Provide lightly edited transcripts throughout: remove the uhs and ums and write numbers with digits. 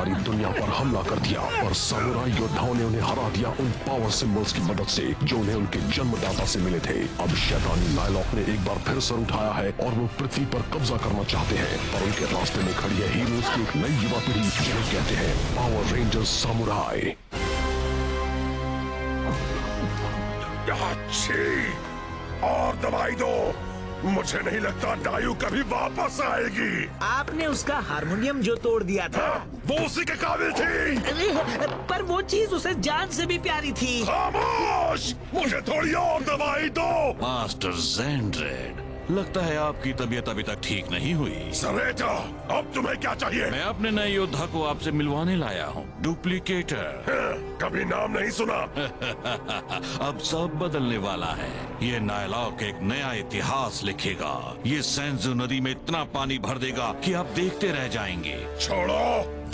सारी दुनिया पर हमला कर दिया और सामुराई योद्धाओं ने उन्हें हरा दिया उन पावर सिंबल्स की मदद से जो उन्हें उनके जन्मदाता से मिले थे। अब शैतानी नायलॉक ने एक बार फिर सर उठाया है और वो पृथ्वी पर कब्जा करना चाहते हैं, पर उनके रास्ते में खड़ी है हीरोज की एक नई युवा पीढ़ी जिन्हें कहते हैं पावर रेंजर्स सामुराई। और दवाई दो, मुझे नहीं लगता डायू कभी वापस आएगी। आपने उसका हारमोनियम जो तोड़ दिया था वो उसी के काबिल थी। पर वो चीज उसे जान से भी प्यारी थी। खामोश, मुझे थोड़ी और दवाई दो। मास्टर ज़ेंड्रेड, लगता है आपकी तबीयत अभी तक ठीक नहीं हुई। सरेटा, अब तुम्हें क्या चाहिए? मैं अपने नए योद्धा को आपसे मिलवाने लाया हूँ, डुप्लीकेटर। कभी नाम नहीं सुना। अब सब बदलने वाला है। ये नायलॉक एक नया इतिहास लिखेगा। ये सेंजू नदी में इतना पानी भर देगा कि आप देखते रह जाएंगे। छोड़ो,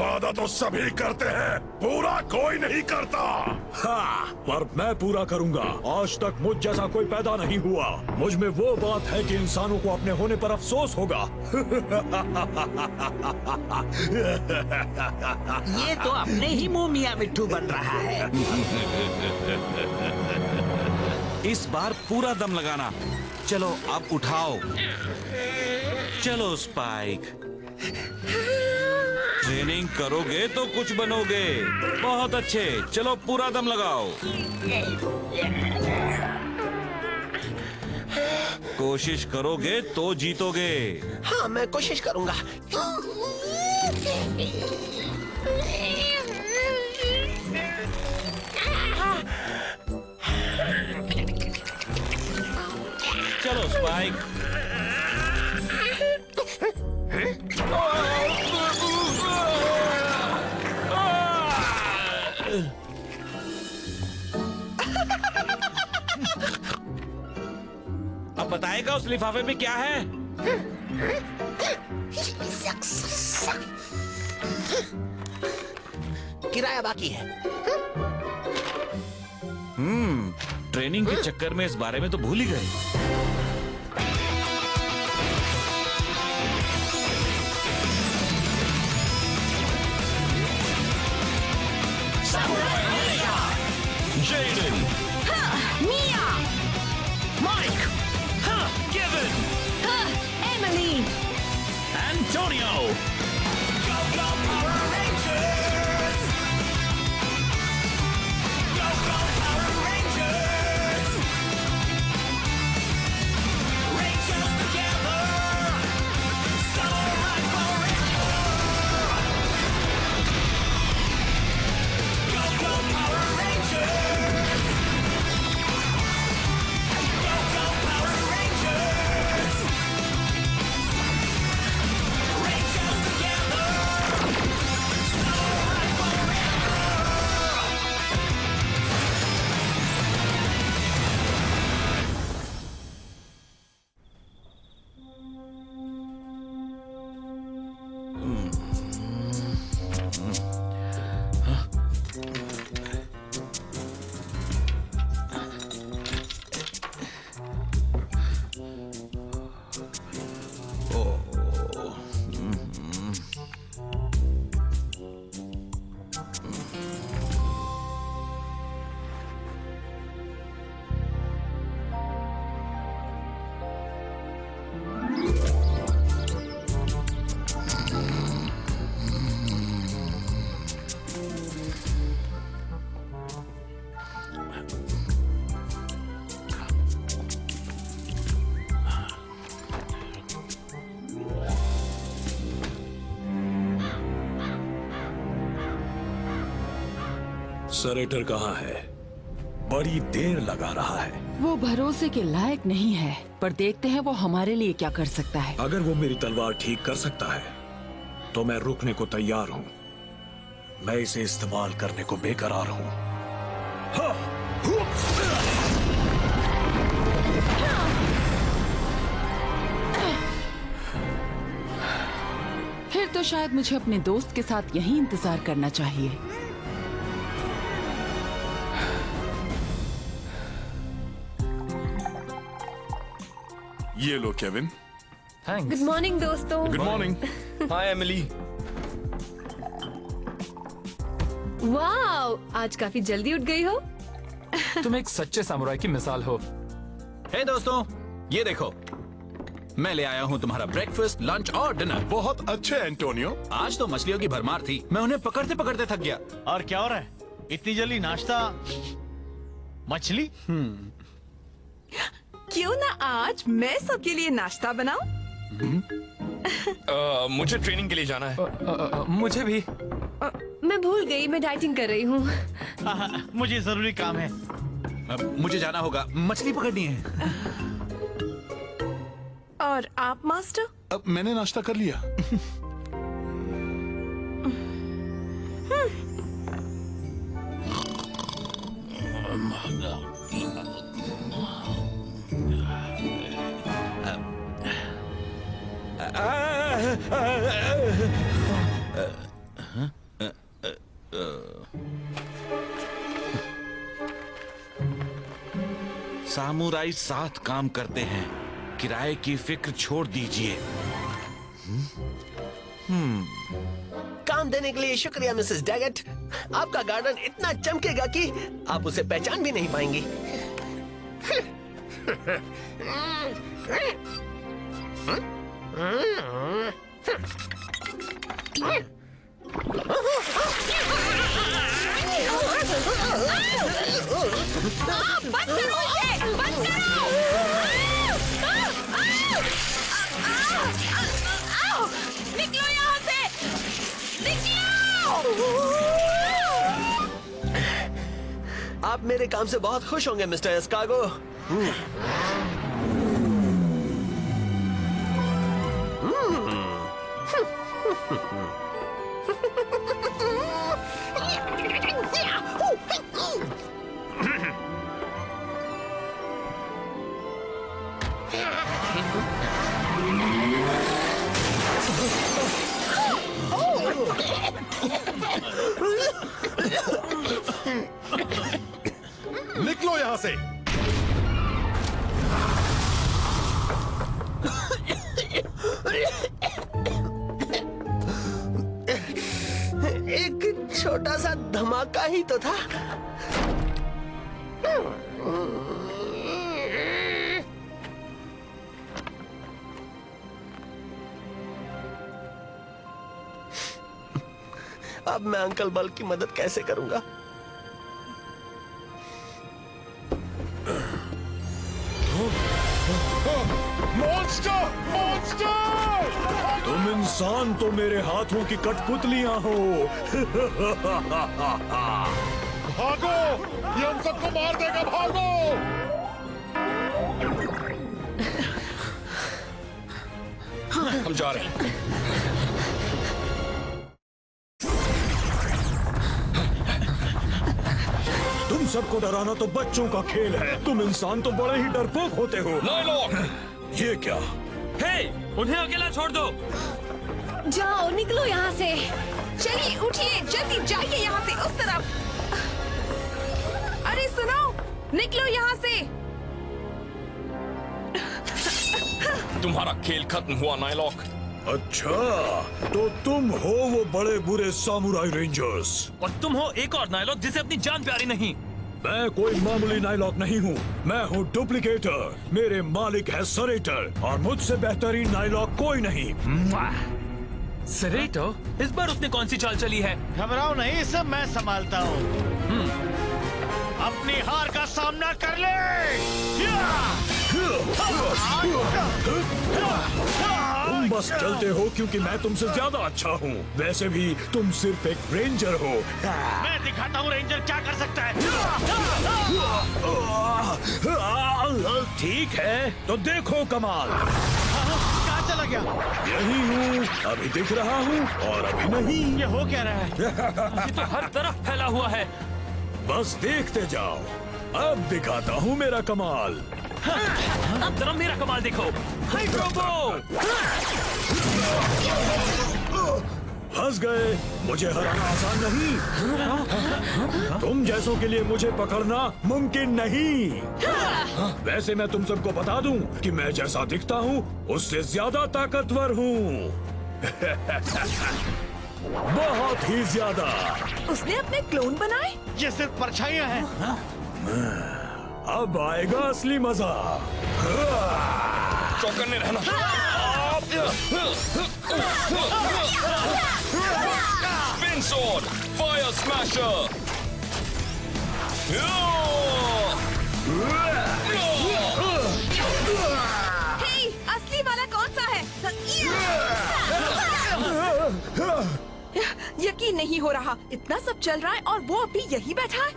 वादा तो सभी करते हैं, पूरा कोई नहीं करता। हाँ, पर मैं पूरा करूंगा। आज तक मुझ जैसा कोई पैदा नहीं हुआ। मुझ में वो बात है कि इंसानों को अपने होने पर अफसोस होगा। ये तो अपने ही मुंह मियां मिट्ठू बन रहा है। इस बार पूरा दम लगाना। चलो अब उठाओ। चलो स्पाइक, ट्रेनिंग करोगे तो कुछ बनोगे। बहुत अच्छे, चलो पूरा दम लगाओ। कोशिश करोगे तो जीतोगे। हाँ, मैं कोशिश करूंगा। चलो स्पाइक। अब बताएगा उस लिफाफे में क्या है? किराया बाकी है। ट्रेनिंग के चक्कर में इस बारे में तो भूल ही गए। Jaden, Mia, Mike, Kevin, Emily, Antonio. Go, go, Power Rangers! Go, go, Power Rangers! Rangers together! Samurai forever! Go, go, Power Rangers! Go, go, Power Rangers! Rangers together! Samurai forever! सरेटर कहाँ है? बड़ी देर लगा रहा है। वो भरोसे के लायक नहीं है, पर देखते हैं वो हमारे लिए क्या कर सकता है। अगर वो मेरी तलवार ठीक कर सकता है तो मैं रुकने को तैयार हूँ। मैं इसे इस्तेमाल करने को बेकरार हूँ। फिर तो शायद मुझे अपने दोस्त के साथ यहीं इंतजार करना चाहिए। ये लो केविन। गुड मॉर्निंग दोस्तों। Good morning. Hi Emily. Wow, आज काफी जल्दी उठ गई हो। तुम एक सच्चे सामुराई की मिसाल हो। हे दोस्तों, ये देखो, मैं ले आया हूँ तुम्हारा ब्रेकफास्ट, लंच और डिनर। बहुत अच्छे एंटोनियो। आज तो मछलियों की भरमार थी, मैं उन्हें पकड़ते पकड़ते थक गया। और क्या हो रहा है? इतनी जल्दी नाश्ता? मछली? क्यों ना आज मैं सबके लिए नाश्ता बनाऊं? मुझे ट्रेनिंग के लिए जाना है। मुझे भी। मैं भूल गई, मैं डाइटिंग कर रही हूँ। मुझे जरूरी काम है। मुझे जाना होगा, मछली पकड़नी है। और आप मास्टर? अब मैंने नाश्ता कर लिया। सामुराई साथ काम करते हैं, किराए की फिक्र छोड़ दीजिए। काम देने के लिए शुक्रिया मिसेस डैगेट। आपका गार्डन इतना चमकेगा कि आप उसे पहचान भी नहीं पाएंगी। बंद करो इसे! बंद करो! निकलो यहाँ से! निकलो! आप मेरे काम से बहुत खुश होंगे मिस्टर एस्कार्गो। निकलो यहाँ से। एक छोटा सा धमाका ही तो था। अब मैं अंकल बल की मदद कैसे करूंगा? मॉन्स्टर! मॉन्स्टर! तुम इंसान तो मेरे हाथों की कठपुतलियां हो। भागो! ये हम सबको मार देगा, भागो! हम जा रहे हैं। तुम सबको डराना तो बच्चों का खेल है। तुम इंसान तो बड़े ही डरपोक होते हो। नायलॉक! ये क्या? हे, उन्हें अकेला छोड़ दो। जाओ, निकलो यहाँ से। चलिए, उठिए, जल्दी जाइए यहाँ से, उस तरफ। अरे सुनो, निकलो यहाँ से। तुम्हारा खेल खत्म हुआ नायलॉक। अच्छा, तो तुम हो वो बड़े बुरे सामुराई रेंजर्स। और तुम हो एक और नायलॉक जिसे अपनी जान प्यारी नहीं। मैं कोई मामूली नायलॉक नहीं हूँ। मैं हूँ डुप्लीकेटर। मेरे मालिक है सरेटर और मुझसे बेहतरीन नायलॉक कोई नहीं। सरेटो, इस बार उसने कौन सी चाल चली है? घबराओ नहीं, सब मैं संभालता हूँ। अपनी हार का सामना कर ले। तुम बस चलते हो क्योंकि मैं तुमसे ज्यादा अच्छा हूँ। वैसे भी तुम सिर्फ एक रेंजर हो। मैं दिखाता हूँ रेंजर क्या कर सकता है। ठीक है, तो देखो कमाल। कहाँ चला गया? यही हूँ, अभी दिख रहा हूँ और अभी नहीं। ये हो क्या रहा है? ये तो हर तरफ फैला हुआ है। बस देखते जाओ, अब दिखाता हूँ मेरा कमाल। अब जरा मेरा कमाल देखो। हाइड्रोबो! फंस गए। मुझे हराना आसान नहीं। तुम जैसों के लिए मुझे पकड़ना मुमकिन नहीं। वैसे मैं तुम सबको बता दूं कि मैं जैसा दिखता हूँ उससे ज्यादा ताकतवर हूँ। बहुत ही ज्यादा। उसने अपने क्लोन बनाए? ये सिर्फ परछाइयां हैं। अब आएगा असली मजा। चौकन्ने रहना। Spin sword, fire smasher. Hey, असली वाला कौन सा है? यकीन नहीं हो रहा, इतना सब चल रहा है और वो अभी यही बैठा है।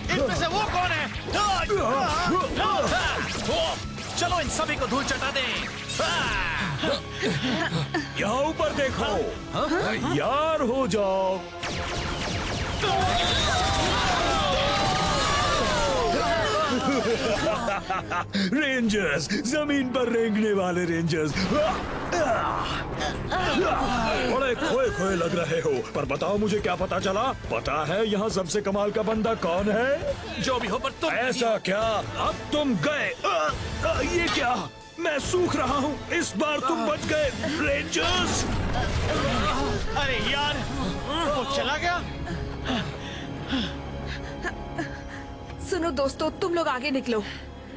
इनमें से वो कौन है? चलो इन सभी को धूल चटा दें। यहाँ ऊपर देखो। तैयार हो जाओ। रेंजर्स, जमीन पर रेंगने वाले रेंजर्स। बड़े खोए खोए लग रहे हो, पर बताओ मुझे क्या पता चला? पता है यहाँ सबसे कमाल का बंदा कौन है? जो भी हो, पर तुम ऐसा क्या? अब तुम गए। ये क्या? मैं सूख रहा हूँ। इस बार तुम बच गए रेंजर्स। अरे यार, वो चला गया। सुनो दोस्तों, तुम लोग आगे निकलो,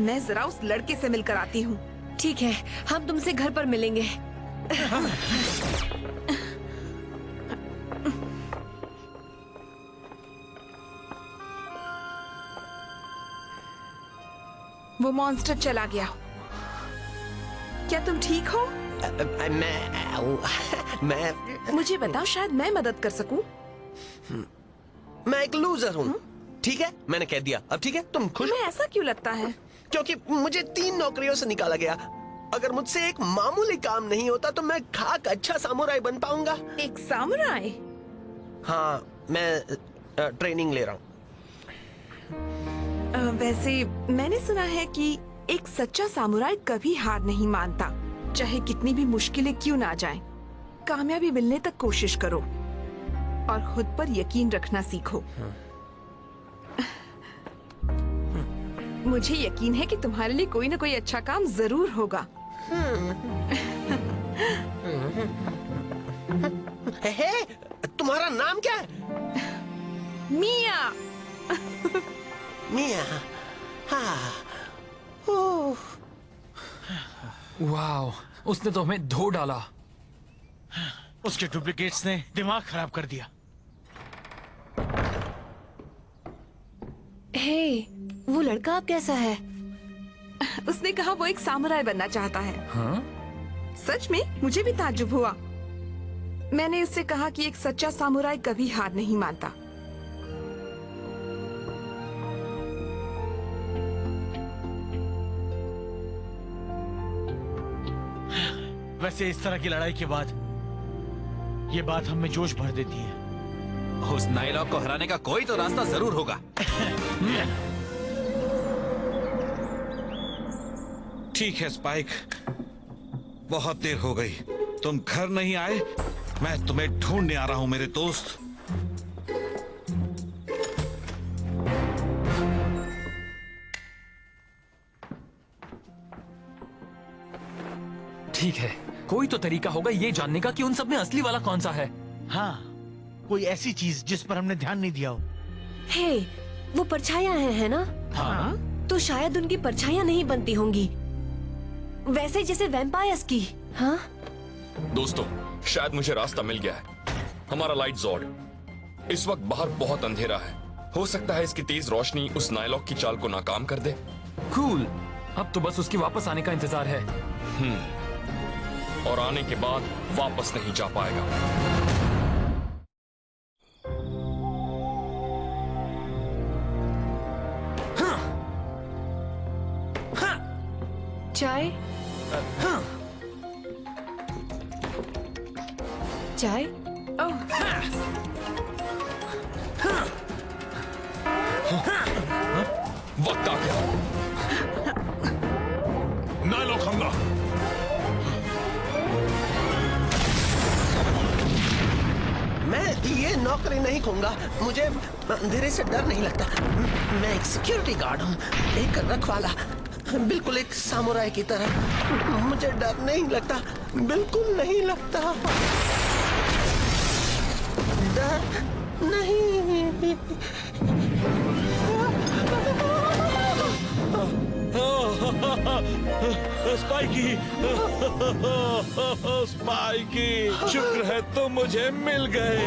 मैं जरा उस लड़के से मिलकर आती हूँ। ठीक है, हम तुमसे घर पर मिलेंगे। वो मॉन्स्टर चला गया। क्या तुम ठीक हो? मैं मुझे बताओ, शायद मैं मदद कर सकूं। मैं एक लूजर हूँ। ठीक है, मैंने कह दिया। अब ठीक है, तुम खुश? तुम्हें ऐसा क्यों लगता है? क्योंकि मुझे 3 नौकरियों से निकाला गया। अगर मुझसे एक मामूली काम नहीं होता तो मैं खाक अच्छा सामुराई बन पाऊंगा। एक सामुराई? हाँ, मैं ट्रेनिंग ले रहा हूँ। वैसे मैंने सुना है कि एक सच्चा सामुराई कभी हार नहीं मानता, चाहे कितनी भी मुश्किलें क्यों ना जाएं। कामयाबी मिलने तक कोशिश करो और खुद पर यकीन रखना सीखो। मुझे यकीन है कि तुम्हारे लिए कोई ना कोई अच्छा काम जरूर होगा। हे, तुम्हारा नाम क्या है? मिया। मिया। हाँ। वाह, उसने तो हमें धो डाला। उसके डुप्लीकेट्स ने दिमाग खराब कर दिया। हे, वो लड़का अब कैसा है? उसने कहा वो एक सामुराई बनना चाहता है। हाँ? सच में मुझे भी ताज्जुब हुआ। मैंने उससे कहा कि एक सच्चा सामुराई कभी हार नहीं मानता। वैसे इस तरह की लड़ाई के बाद ये बात हमें जोश भर देती है। उस नाइलॉक को हराने का कोई तो रास्ता जरूर होगा। ठीक है स्पाइक, बहुत देर हो गई, तुम घर नहीं आए। मैं तुम्हें ढूंढने आ रहा हूं मेरे दोस्त। ठीक है, कोई तो तरीका होगा ये जानने का कि उन सब में असली वाला कौन सा है। हाँ, कोई ऐसी चीज जिस पर हमने ध्यान नहीं दिया हो। हे, वो परछाइयां हैं, है ना? हाँ? तो शायद उनकी परछाइयां नहीं बनती होंगी, वैसे जैसे वैम्पायर्स की। हाँ? दोस्तों, शायद मुझे रास्ता मिल गया है। हमारा लाइट जॉर्ड। इस वक्त बाहर बहुत अंधेरा है। हो सकता है इसकी तेज रोशनी उस नाइलॉक की चाल को नाकाम कर दे। कूल, अब तो बस उसके वापस आने का इंतजार है। और आने के बाद वापस नहीं जा पाएगा। चाय? चाय? वक्त आ गया। नाइलॉक हमला। मैं ये नौकरी नहीं खूंगा। मुझे अंधेरे से डर नहीं लगता। मैं एक सिक्योरिटी गार्ड हूँ, एक रखवाला, बिल्कुल एक सामुराई की तरह। मुझे डर नहीं लगता, बिल्कुल नहीं लगता। डर नहीं। स्पाइकी, स्पाइकी, शुक्र है तुम मुझे मिल गए।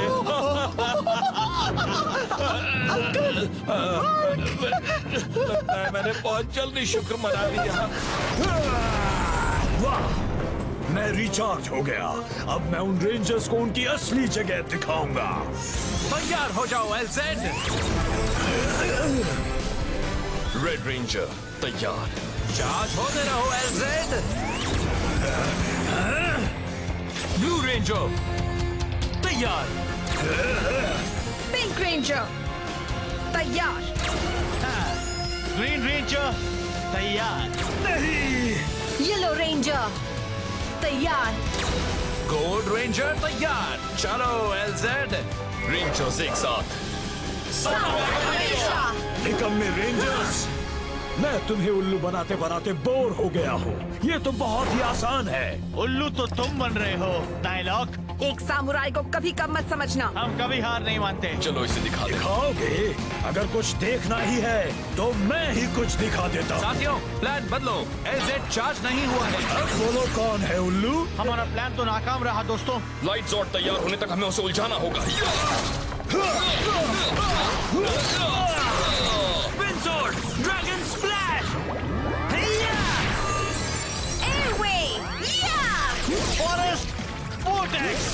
लगता है मैंने बहुत जल्दी शुक्र मना लिया। वाह, मैं रिचार्ज हो गया। अब मैं उन रेंजर्स को उनकी असली जगह दिखाऊंगा। तैयार हो जाओ एलजेड। रेड रेंजर तैयार। चार्ज होते रहो एलजेड। ब्लू रेंजर तैयार। पिंक रेंजर तैयार। ग्रीन रेंजर तैयार। नहीं। येलो रेंजर तैयार। गोल्ड रेंजर तैयार। चलो एलजेड। रेंजर्स एक साथ। निकम्मे रेंजर्स, मैं तुम्हें उल्लू बनाते बनाते बोर हो गया हूँ। ये तो बहुत ही आसान है। उल्लू तो तुम बन रहे हो नायलॉक। एक सामुराई को कभी कम मत समझना। हम कभी हार नहीं मानते। चलो इसे दिखा दे। दिखाओगे? अगर कुछ देखना ही है तो मैं ही कुछ दिखा देता हूँ। साथियों, प्लान बदलो। एलजेड चार्ज नहीं हुआ है। अब बोलो कौन है उल्लू? हमारा प्लान तो नाकाम रहा दोस्तों। लाइट जॉर्ड तैयार होने तक हमें उसे उलझाना होगा। Wind sword, dragon splash. Airway, forest vortex.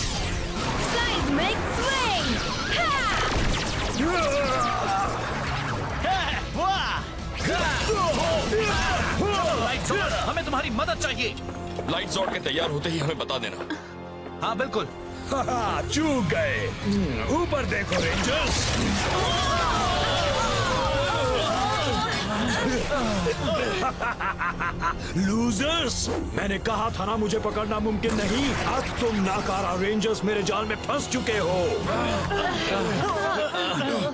seismic swing. Light Jord, हमें तुम्हारी मदद चाहिए। लाइट जॉर्ड के तैयार होते ही हमें बता देना। हाँ बिल्कुल। चूक गए। ऊपर देखो रेंजर्स। लूजर्स, मैंने कहा था ना मुझे पकड़ना मुमकिन नहीं। अब तुम नाकारा रेंजर्स मेरे जाल में फंस चुके हो।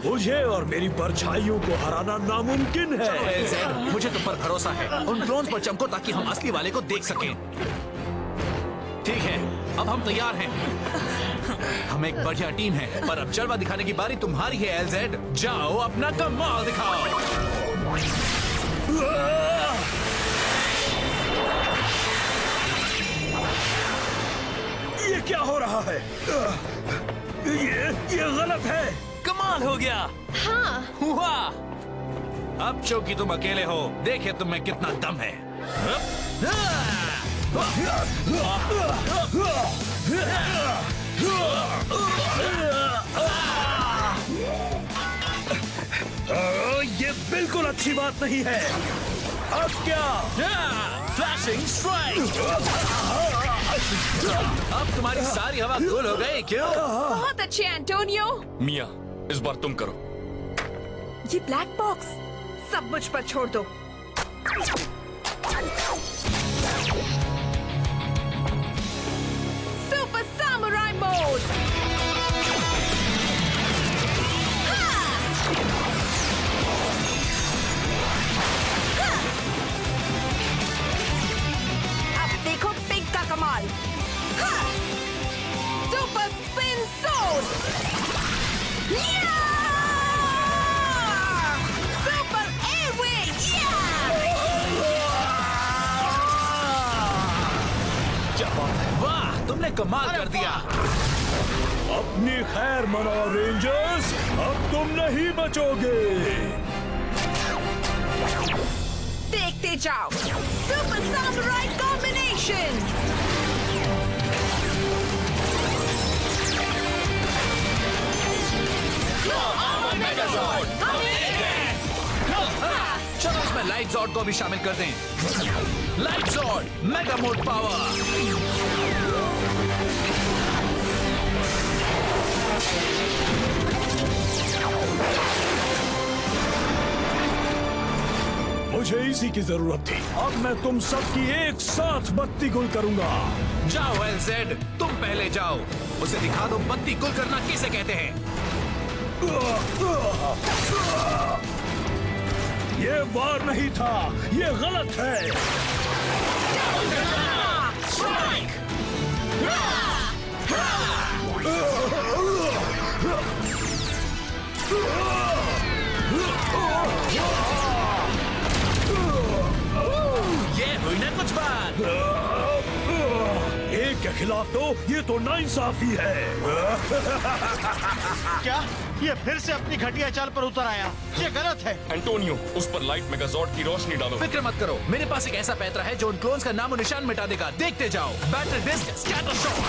मुझे और मेरी परछाइयों को हराना नामुमकिन है। चलो एलजेड, मुझे तुम पर भरोसा है। उन ड्रोन्स पर चमको ताकि हम असली वाले को देख सकें। ठीक है, अब हम तैयार हैं। हम एक बढ़िया टीम है, पर अब जलवा दिखाने की बारी तुम्हारी है एलजेड। जाओ अपना कमाल दिखाओ। ये क्या हो रहा है? ये गलत है। कमाल हो गया। हाँ। हुआ। अब चौकी तुम अकेले हो, देखे तुम में कितना दम है। ये बिल्कुल अच्छी बात नहीं है। अब क्या? Flashing strike. अब तुम्हारी सारी हवा गुल हो गई क्यों? बहुत अच्छे एंटोनियो। मिया, इस बार तुम करो। ये ब्लैक बॉक्स सब मुझ पर छोड़ दो। Super samurai mode. अब देखो पिंक का कमाल। सुपर स्पिन सोड। Super airway. क्या बात है, वाह तुमने कमाल कर दिया। अपनी खैर मनाओ रेंजर्स, अब तुम नहीं बचोगे। देखते जाओ। Super samurai combination. चलो इसमें लाइट जॉर्ड को भी शामिल कर दें। Light Jord mega mode power. मुझे इसी की जरूरत थी। अब मैं तुम सबकी एक साथ बत्ती गुल करूंगा। जाओ एलजेड, तुम पहले जाओ। उसे दिखा दो बत्ती गुल करना किसे कहते हैं। ये वार नहीं था, ये गलत है। ये हुई ना कुछ बात। एक के खिलाफ ये तो नाइंसाफी है। क्या ये फिर से अपनी घटिया चाल पर उतर आया? ये गलत है। एंटोनियो, उस पर लाइट मेगाजॉर्ड की रोशनी डालो। फिक्र मत करो, मेरे पास एक ऐसा पैतरा है जो उन क्लोन्स का नामो निशान मिटा देगा। देखते जाओ। Battle disc scatter shot.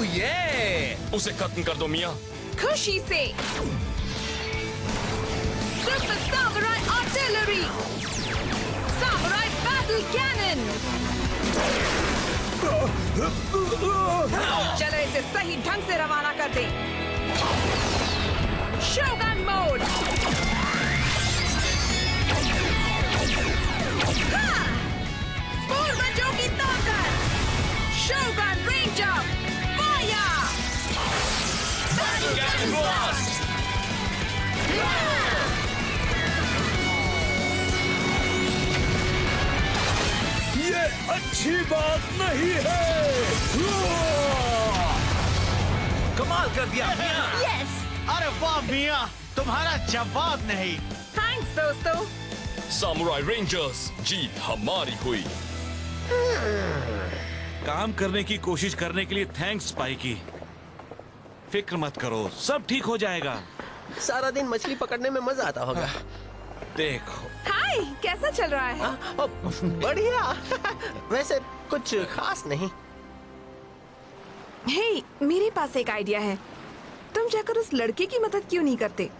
ये उसे खत्म कर दो मिया। खुशी से super samurai artillery, samurai battle cannon. चलो इसे सही ढंग से रवाना कर दे। शोगन मोड। पूर्वजों की ताकत। शोगन रेंजर फायर। Cannon blast! ये अच्छी बात नहीं है। कमाल कर दिया। यस। अरे वाह मिया, तुम्हारा जवाब नहीं। थैंक्स दोस्तों। सामुराई रेंजर्स जीत हमारी हुई। काम करने की कोशिश करने के लिए थैंक्स स्पाइकी। फिक्र मत करो, सब ठीक हो जाएगा। सारा दिन मछली पकड़ने में मजा आता होगा। देखो। हाय, कैसा चल रहा है? बढ़िया। वैसे कुछ खास नहीं। हे, मेरे पास एक आइडिया है। तुम जाकर उस लड़के की मदद क्यों नहीं करते?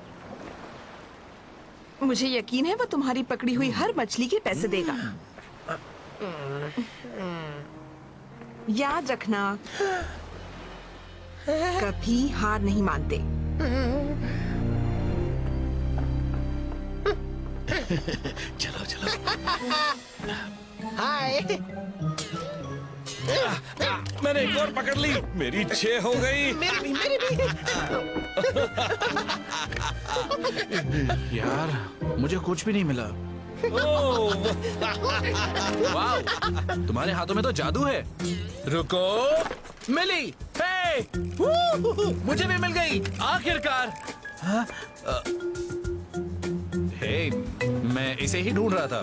मुझे यकीन है वो तुम्हारी पकड़ी हुई हर मछली के पैसे देगा। याद रखना, कभी हार नहीं मानते। चलो चलो। हाय। मैंने एक और पकड़ ली। मेरी 6 हो गई। मेरी भी। यार, मुझे कुछ भी नहीं मिला। वाह, तुम्हारे हाथों में तो जादू है। रुको, मिली। हे, मुझे भी मिल गई आखिरकार। हाँ? हे, मैं इसे ही ढूंढ रहा था।